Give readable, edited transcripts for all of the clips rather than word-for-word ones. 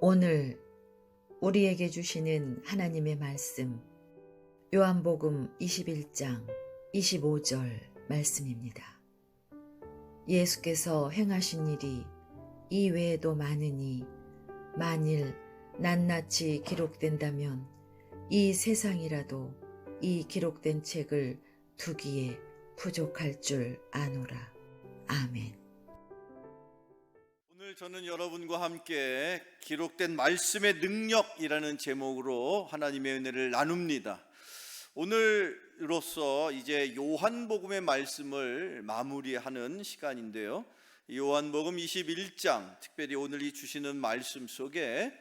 오늘 우리에게 주시는 하나님의 말씀, 요한복음 21장 25절 말씀입니다. 예수께서 행하신 일이 이 외에도 많으니 만일 낱낱이 기록된다면 이 세상이라도 이 기록된 책을 두기에 부족할 줄 아노라. 아멘. 오늘 저는 여러분과 함께 기록된 말씀의 능력이라는 제목으로 하나님의 은혜를 나눕니다. 오늘로써 이제 요한복음의 말씀을 마무리하는 시간인데요. 요한복음 21장, 특별히 오늘 이 주시는 말씀 속에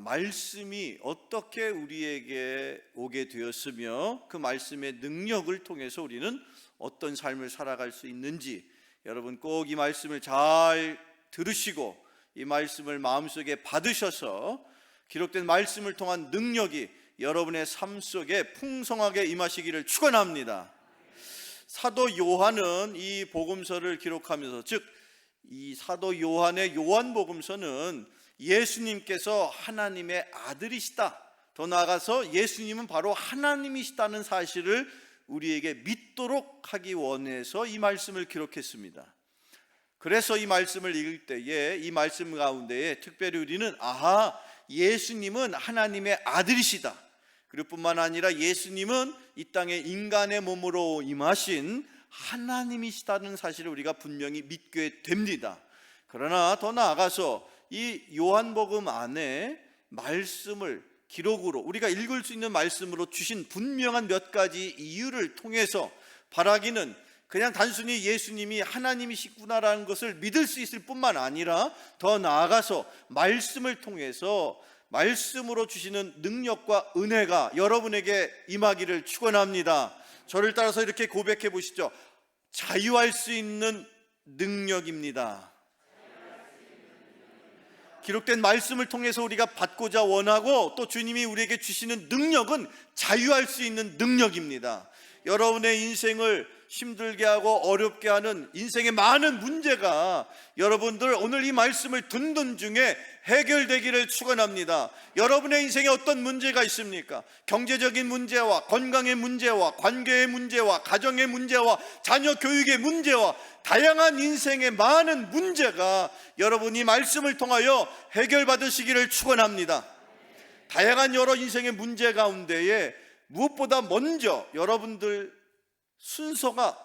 말씀이 어떻게 우리에게 오게 되었으며 그 말씀의 능력을 통해서 우리는 어떤 삶을 살아갈 수 있는지, 여러분 꼭 이 말씀을 잘 들으시고 이 말씀을 마음속에 받으셔서 기록된 말씀을 통한 능력이 여러분의 삶 속에 풍성하게 임하시기를 축원합니다. 사도 요한은 이 복음서를 기록하면서, 즉 이 사도 요한의 요한복음서는 예수님께서 하나님의 아들이시다, 더 나아가서 예수님은 바로 하나님이시다는 사실을 우리에게 믿도록 하기 원해서 이 말씀을 기록했습니다. 그래서 이 말씀을 읽을 때에 이 말씀 가운데에 특별히 우리는 예수님은 하나님의 아들이시다, 그리고 뿐만 아니라 예수님은 이 땅에 인간의 몸으로 임하신 하나님이시다는 사실을 우리가 분명히 믿게 됩니다. 그러나 더 나아가서 이 요한복음 안에 말씀을 기록으로 우리가 읽을 수 있는 말씀으로 주신 분명한 몇 가지 이유를 통해서 바라기는 그냥 단순히 예수님이 하나님이시구나라는 것을 믿을 수 있을 뿐만 아니라 더 나아가서 말씀을 통해서 말씀으로 주시는 능력과 은혜가 여러분에게 임하기를 축원합니다. 저를 따라서 이렇게 고백해 보시죠. 자유할 수 있는 능력입니다. 기록된 말씀을 통해서 우리가 받고자 원하고 또 주님이 우리에게 주시는 능력은 자유할 수 있는 능력입니다. 여러분의 인생을 힘들게 하고 어렵게 하는 인생의 많은 문제가 여러분들 오늘 이 말씀을 듣는 중에 해결되기를 축원합니다. 여러분의 인생에 어떤 문제가 있습니까? 경제적인 문제와 건강의 문제와 관계의 문제와 가정의 문제와 자녀 교육의 문제와 다양한 인생의 많은 문제가 여러분이 말씀을 통하여 해결받으시기를 축원합니다. 다양한 여러 인생의 문제 가운데에 무엇보다 먼저 여러분들 순서가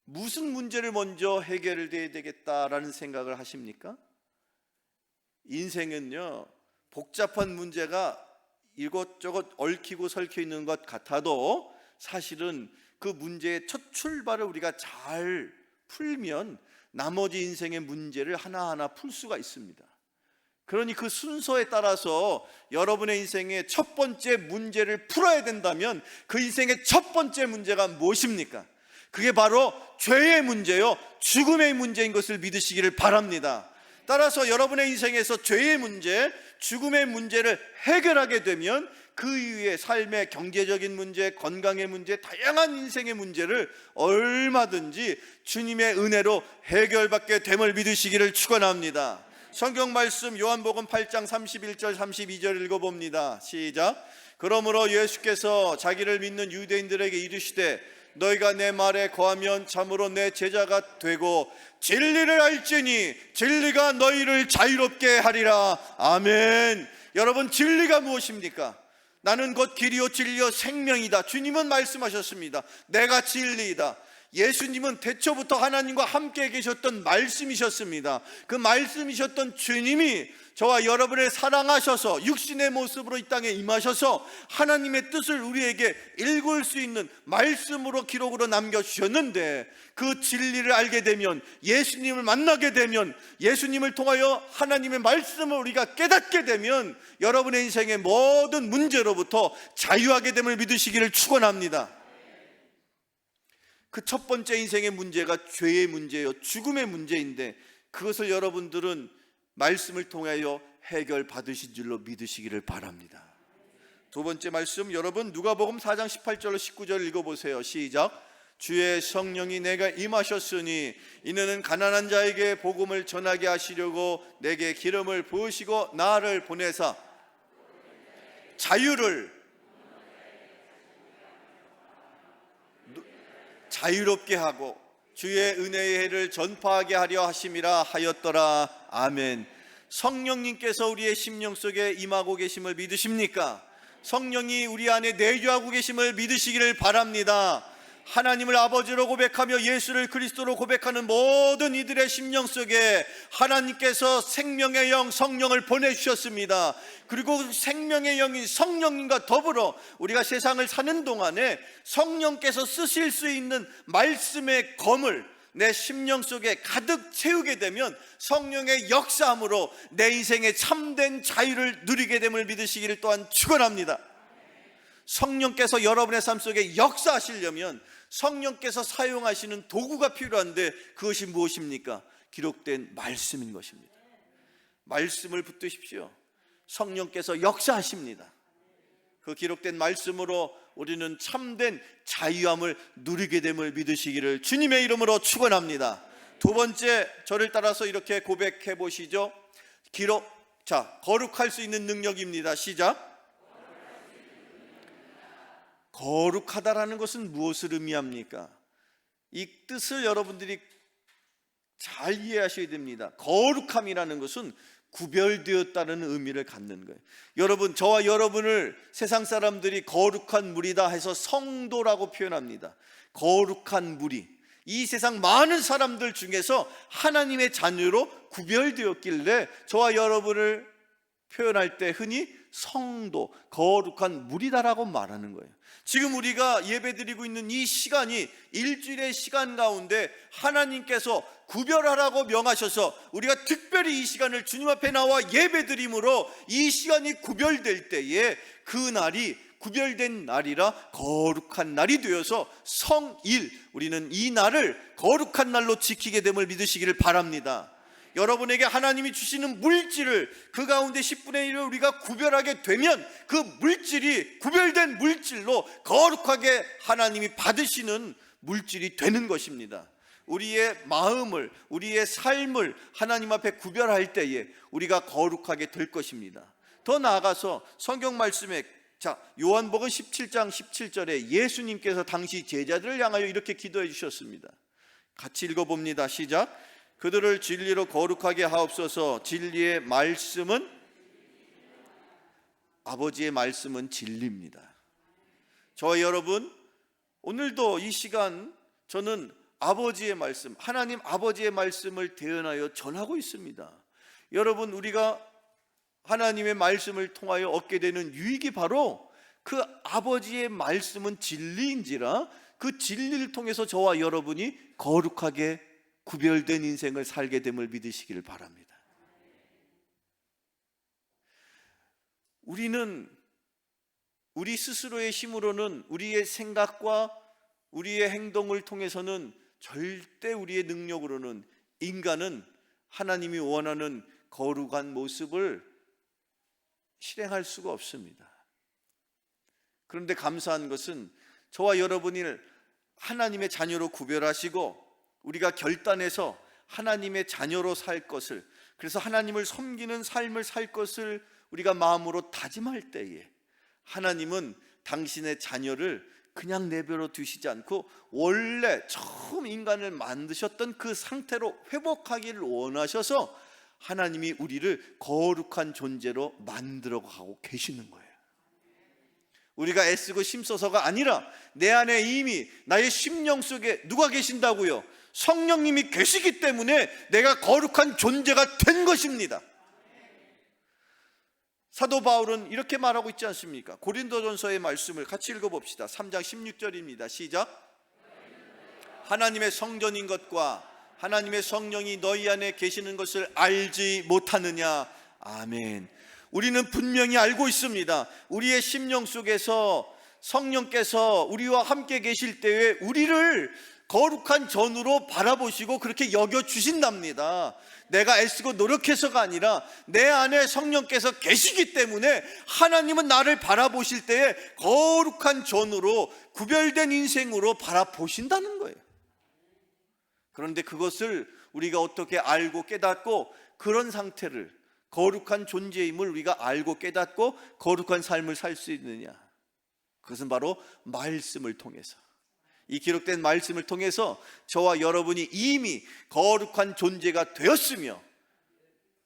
무슨 문제를 먼저 해결돼야 되겠다라는 생각을 하십니까? 인생은요, 복잡한 문제가 이것저것 얽히고 설켜 있는 것 같아도 사실은 그 문제의 첫 출발을 우리가 잘 풀면 나머지 인생의 문제를 하나하나 풀 수가 있습니다. 그러니 그 순서에 따라서 여러분의 인생의 첫 번째 문제를 풀어야 된다면 그 인생의 첫 번째 문제가 무엇입니까? 그게 바로 죄의 문제요, 죽음의 문제인 것을 믿으시기를 바랍니다. 따라서 여러분의 인생에서 죄의 문제, 죽음의 문제를 해결하게 되면 그 이후에 삶의 경제적인 문제, 건강의 문제, 다양한 인생의 문제를 얼마든지 주님의 은혜로 해결받게 됨을 믿으시기를 축원합니다. 성경 말씀 요한복음 8장 31절 32절 읽어봅니다. 시작. 그러므로 예수께서 자기를 믿는 유대인들에게 이르시되 너희가 내 말에 거하면 참으로 내 제자가 되고 진리를 알지니 진리가 너희를 자유롭게 하리라. 아멘. 여러분, 진리가 무엇입니까? 나는 곧 길이요 진리요 생명이다. 주님은 말씀하셨습니다. 내가 진리이다. 예수님은 태초부터 하나님과 함께 계셨던 말씀이셨습니다. 그 말씀이셨던 주님이 저와 여러분을 사랑하셔서 육신의 모습으로 이 땅에 임하셔서 하나님의 뜻을 우리에게 읽을 수 있는 말씀으로 기록으로 남겨주셨는데, 그 진리를 알게 되면, 예수님을 만나게 되면, 예수님을 통하여 하나님의 말씀을 우리가 깨닫게 되면 여러분의 인생의 모든 문제로부터 자유하게 됨을 믿으시기를 축원합니다. 그 첫 번째 인생의 문제가 죄의 문제예요, 죽음의 문제인데 그것을 여러분들은 말씀을 통하여 해결받으신 줄로 믿으시기를 바랍니다. 두 번째 말씀, 여러분 누가복음 4장 18절로 19절 읽어보세요. 시작. 주의 성령이 내가 임하셨으니 이는 가난한 자에게 복음을 전하게 하시려고 내게 기름을 부으시고 나를 보내사 자유롭게 하고 주의 은혜의 해를 전파하게 하려 하심이라 하였더라. 아멘. 성령님께서 우리의 심령 속에 임하고 계심을 믿으십니까? 성령이 우리 안에 내주하고 계심을 믿으시기를 바랍니다. 하나님을 아버지로 고백하며 예수를 그리스도로 고백하는 모든 이들의 심령 속에 하나님께서 생명의 영 성령을 보내주셨습니다. 그리고 생명의 영인 성령님과 더불어 우리가 세상을 사는 동안에 성령께서 쓰실 수 있는 말씀의 검을 내 심령 속에 가득 채우게 되면 성령의 역사함으로 내 인생의 참된 자유를 누리게 됨을 믿으시기를 또한 축원합니다. 성령께서 여러분의 삶 속에 역사하시려면 성령께서 사용하시는 도구가 필요한데 그것이 무엇입니까? 기록된 말씀인 것입니다. 말씀을 붙드십시오. 성령께서 역사하십니다. 그 기록된 말씀으로 우리는 참된 자유함을 누리게 됨을 믿으시기를 주님의 이름으로 축원합니다. 두 번째, 저를 따라서 이렇게 고백해 보시죠. 거룩할 수 있는 능력입니다. 시작. 거룩하다라는 것은 무엇을 의미합니까? 이 뜻을 여러분들이 잘 이해하셔야 됩니다. 거룩함이라는 것은 구별되었다는 의미를 갖는 거예요. 여러분, 저와 여러분을 세상 사람들이 거룩한 무리다 해서 성도라고 표현합니다. 거룩한 무리, 이 세상 많은 사람들 중에서 하나님의 자녀로 구별되었길래 저와 여러분을 표현할 때 흔히 성도, 거룩한 무리다라고 말하는 거예요. 지금 우리가 예배드리고 있는 이 시간이 일주일의 시간 가운데 하나님께서 구별하라고 명하셔서 우리가 특별히 이 시간을 주님 앞에 나와 예배드림으로 이 시간이 구별될 때에 그 날이 구별된 날이라 거룩한 날이 되어서 성일, 우리는 이 날을 거룩한 날로 지키게 됨을 믿으시기를 바랍니다. 여러분에게 하나님이 주시는 물질을 그 가운데 10분의 1을 우리가 구별하게 되면 그 물질이 구별된 물질로 거룩하게 하나님이 받으시는 물질이 되는 것입니다. 우리의 마음을, 우리의 삶을 하나님 앞에 구별할 때에 우리가 거룩하게 될 것입니다. 더 나아가서 성경 말씀에 요한복음 17장 17절에 예수님께서 당시 제자들을 향하여 이렇게 기도해 주셨습니다. 같이 읽어봅니다. 시작. 그들을 진리로 거룩하게 하옵소서. 진리의 말씀은, 아버지의 말씀은 진리입니다. 저와 여러분, 오늘도 이 시간 저는 아버지의 말씀, 하나님 아버지의 말씀을 대언하여 전하고 있습니다. 여러분, 우리가 하나님의 말씀을 통하여 얻게 되는 유익이 바로 그 아버지의 말씀은 진리인지라 그 진리를 통해서 저와 여러분이 거룩하게 구별된 인생을 살게 됨을 믿으시기를 바랍니다. 우리는 우리 스스로의 힘으로는, 우리의 생각과 우리의 행동을 통해서는 절대 우리의 능력으로는, 인간은 하나님이 원하는 거룩한 모습을 실행할 수가 없습니다. 그런데 감사한 것은 저와 여러분이 하나님의 자녀로 구별하시고 우리가 결단해서 하나님의 자녀로 살 것을, 그래서 하나님을 섬기는 삶을 살 것을 우리가 마음으로 다짐할 때에 하나님은 당신의 자녀를 그냥 내버려 두시지 않고 원래 처음 인간을 만드셨던 그 상태로 회복하기를 원하셔서 하나님이 우리를 거룩한 존재로 만들어 가고 계시는 거예요. 우리가 애쓰고 힘써서가 아니라 내 안에 이미 나의 심령 속에 누가 계신다고요? 성령님이 계시기 때문에 내가 거룩한 존재가 된 것입니다. 사도 바울은 이렇게 말하고 있지 않습니까? 고린도전서의 말씀을 같이 읽어봅시다. 3장 16절입니다. 시작. 하나님의 성전인 것과 하나님의 성령이 너희 안에 계시는 것을 알지 못하느냐. 아멘. 우리는 분명히 알고 있습니다. 우리의 심령 속에서 성령께서 우리와 함께 계실 때에 우리를 거룩한 전으로 바라보시고 그렇게 여겨주신답니다. 내가 애쓰고 노력해서가 아니라 내 안에 성령께서 계시기 때문에 하나님은 나를 바라보실 때에 거룩한 전으로 구별된 인생으로 바라보신다는 거예요. 그런데 그것을 우리가 어떻게 알고 깨닫고 그런 상태를, 거룩한 존재임을 우리가 알고 깨닫고 거룩한 삶을 살 수 있느냐? 그것은 바로 말씀을 통해서, 이 기록된 말씀을 통해서 저와 여러분이 이미 거룩한 존재가 되었으며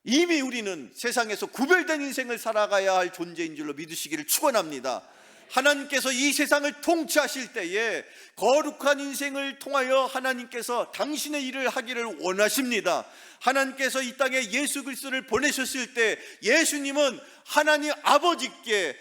이미 우리는 세상에서 구별된 인생을 살아가야 할 존재인 줄로 믿으시기를 축원합니다. 하나님께서 이 세상을 통치하실 때에 거룩한 인생을 통하여 하나님께서 당신의 일을 하기를 원하십니다. 하나님께서 이 땅에 예수 그리스도를 보내셨을 때 예수님은 하나님 아버지께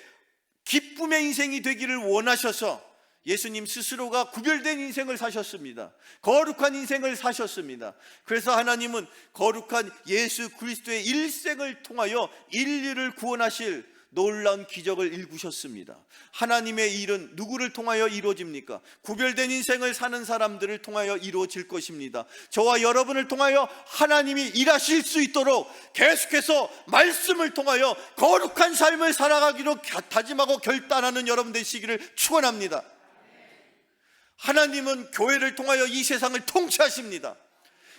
기쁨의 인생이 되기를 원하셔서 예수님 스스로가 구별된 인생을 사셨습니다. 거룩한 인생을 사셨습니다. 그래서 하나님은 거룩한 예수 그리스도의 일생을 통하여 인류를 구원하실 놀라운 기적을 일구셨습니다. 하나님의 일은 누구를 통하여 이루어집니까? 구별된 인생을 사는 사람들을 통하여 이루어질 것입니다. 저와 여러분을 통하여 하나님이 일하실 수 있도록 계속해서 말씀을 통하여 거룩한 삶을 살아가기로 다짐하고 결단하는 여러분 되시기를 축원합니다. 하나님은 교회를 통하여 이 세상을 통치하십니다.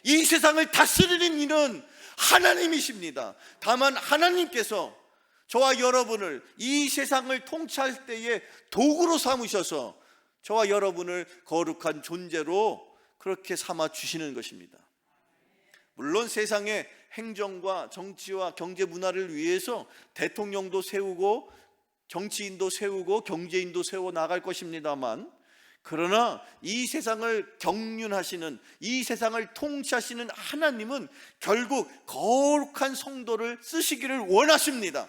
이 세상을 다스리는 이는 하나님이십니다. 다만 하나님께서 저와 여러분을 이 세상을 통치할 때에 도구로 삼으셔서 저와 여러분을 거룩한 존재로 그렇게 삼아 주시는 것입니다. 물론 세상의 행정과 정치와 경제 문화를 위해서 대통령도 세우고 정치인도 세우고 경제인도 세워 나갈 것입니다만, 그러나 이 세상을 경륜하시는, 이 세상을 통치하시는 하나님은 결국 거룩한 성도를 쓰시기를 원하십니다.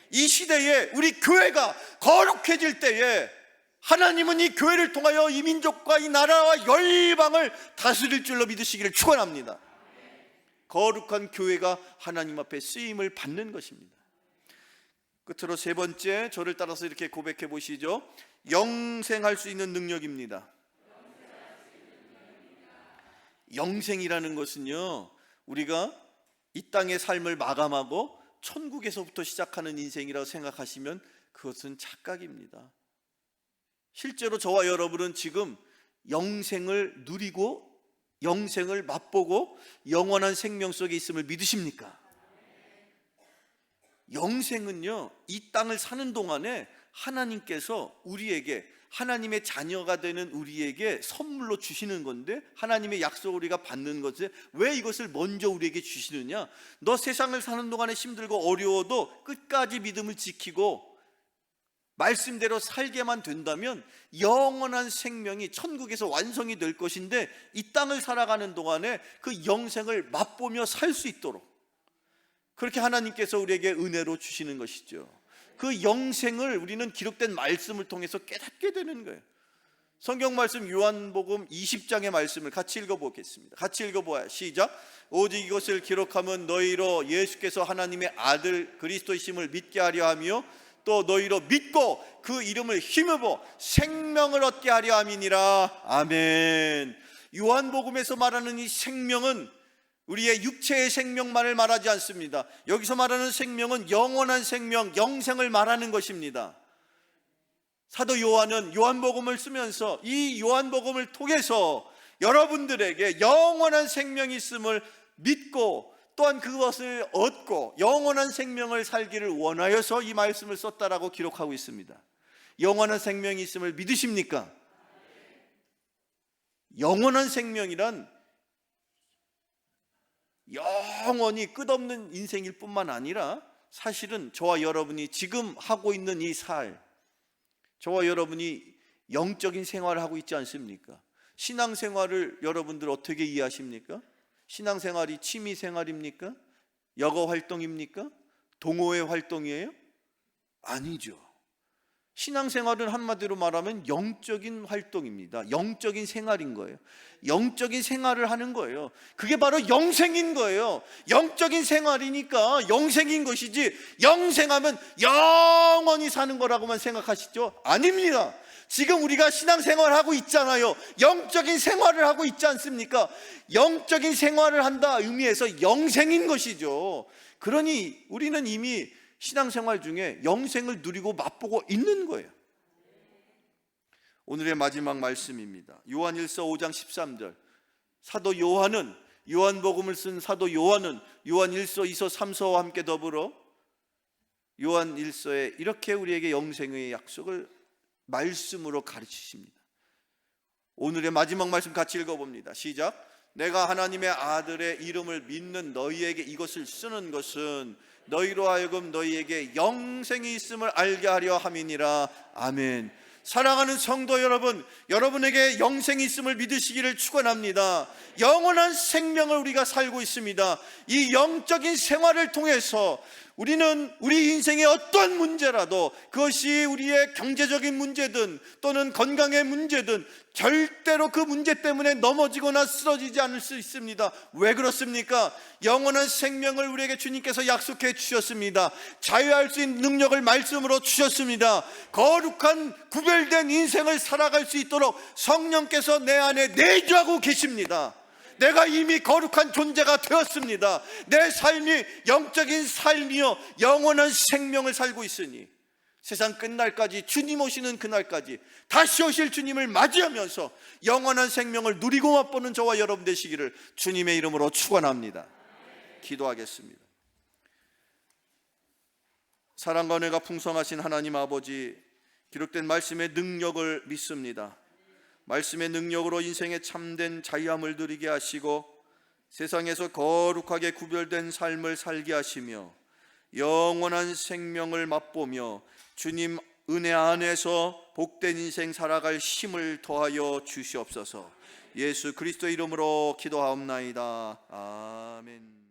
이 시대에 우리 교회가 거룩해질 때에 하나님은 이 교회를 통하여 이 민족과 이 나라와 열방을 다스릴 줄로 믿으시기를 축원합니다. 거룩한 교회가 하나님 앞에 쓰임을 받는 것입니다. 끝으로 세 번째, 저를 따라서 이렇게 고백해 보시죠. 영생할 수 있는 능력입니다. 영생이라는 것은요, 우리가 이 땅의 삶을 마감하고 천국에서부터 시작하는 인생이라고 생각하시면 그것은 착각입니다. 실제로 저와 여러분은 지금 영생을 누리고 영생을 맛보고 영원한 생명 속에 있음을 믿으십니까? 영생은요, 이 땅을 사는 동안에 하나님께서 우리에게, 하나님의 자녀가 되는 우리에게 선물로 주시는 건데, 하나님의 약속을 우리가 받는 것에 왜 이것을 먼저 우리에게 주시느냐? 너 세상을 사는 동안에 힘들고 어려워도 끝까지 믿음을 지키고 말씀대로 살게만 된다면 영원한 생명이 천국에서 완성이 될 것인데, 이 땅을 살아가는 동안에 그 영생을 맛보며 살 수 있도록 그렇게 하나님께서 우리에게 은혜로 주시는 것이죠. 그 영생을 우리는 기록된 말씀을 통해서 깨닫게 되는 거예요. 성경 말씀 요한복음 20장의 말씀을 같이 읽어보겠습니다. 같이 읽어보아요. 시작. 오직 이것을 기록하면 너희로 예수께서 하나님의 아들 그리스도이심을 믿게 하려 하며 또 너희로 믿고 그 이름을 힘입어 생명을 얻게 하려 함이니라. 아멘. 요한복음에서 말하는 이 생명은 우리의 육체의 생명만을 말하지 않습니다. 여기서 말하는 생명은 영원한 생명, 영생을 말하는 것입니다. 사도 요한은 요한복음을 쓰면서 이 요한복음을 통해서 여러분들에게 영원한 생명이 있음을 믿고 또한 그것을 얻고 영원한 생명을 살기를 원하여서 이 말씀을 썼다라고 기록하고 있습니다. 영원한 생명이 있음을 믿으십니까? 영원한 생명이란 영원히 끝없는 인생일 뿐만 아니라 사실은 저와 여러분이 지금 하고 있는 이 살, 저와 여러분이 영적인 생활을 하고 있지 않습니까? 신앙생활을 여러분들 어떻게 이해하십니까? 신앙생활이 취미생활입니까? 여가활동입니까? 동호회 활동이에요? 아니죠. 신앙생활은 한마디로 말하면 영적인 활동입니다. 영적인 생활인 거예요. 영적인 생활을 하는 거예요. 그게 바로 영생인 거예요. 영적인 생활이니까 영생인 것이지, 영생하면 영원히 사는 거라고만 생각하시죠? 아닙니다. 지금 우리가 신앙생활을 하고 있잖아요. 영적인 생활을 하고 있지 않습니까? 영적인 생활을 한다 의미에서 영생인 것이죠. 그러니 우리는 이미 신앙생활 중에 영생을 누리고 맛보고 있는 거예요. 오늘의 마지막 말씀입니다. 요한일서 5장 13절. 사도 요한은, 요한복음을 쓴 사도 요한은 요한일서, 2서, 3서와 함께 더불어 요한일서에 이렇게 우리에게 영생의 약속을 말씀으로 가르치십니다. 오늘의 마지막 말씀 같이 읽어봅니다. 시작. 내가 하나님의 아들의 이름을 믿는 너희에게 이것을 쓰는 것은 너희로 하여금 너희에게 영생이 있음을 알게 하려 함이니라. 아멘. 사랑하는 성도 여러분, 여러분에게 영생이 있음을 믿으시기를 축원합니다. 영원한 생명을 우리가 살고 있습니다. 이 영적인 생활을 통해서 우리는 우리 인생의 어떤 문제라도, 그것이 우리의 경제적인 문제든 또는 건강의 문제든 절대로 그 문제 때문에 넘어지거나 쓰러지지 않을 수 있습니다. 왜 그렇습니까? 영원한 생명을 우리에게 주님께서 약속해 주셨습니다. 자유할 수 있는 능력을 말씀으로 주셨습니다. 거룩한 구별된 인생을 살아갈 수 있도록 성령께서 내 안에 내주하고 계십니다. 내가 이미 거룩한 존재가 되었습니다. 내 삶이 영적인 삶이요 영원한 생명을 살고 있으니 세상 끝날까지, 주님 오시는 그날까지 다시 오실 주님을 맞이하면서 영원한 생명을 누리고 맛보는 저와 여러분 되시기를 주님의 이름으로 축원합니다. 기도하겠습니다. 사랑과 은혜가 풍성하신 하나님 아버지, 기록된 말씀의 능력을 믿습니다. 말씀의 능력으로 인생의 참된 자유함을 누리게 하시고 세상에서 거룩하게 구별된 삶을 살게 하시며 영원한 생명을 맛보며 주님 은혜 안에서 복된 인생 살아갈 힘을 더하여 주시옵소서. 예수 그리스도 이름으로 기도하옵나이다. 아멘.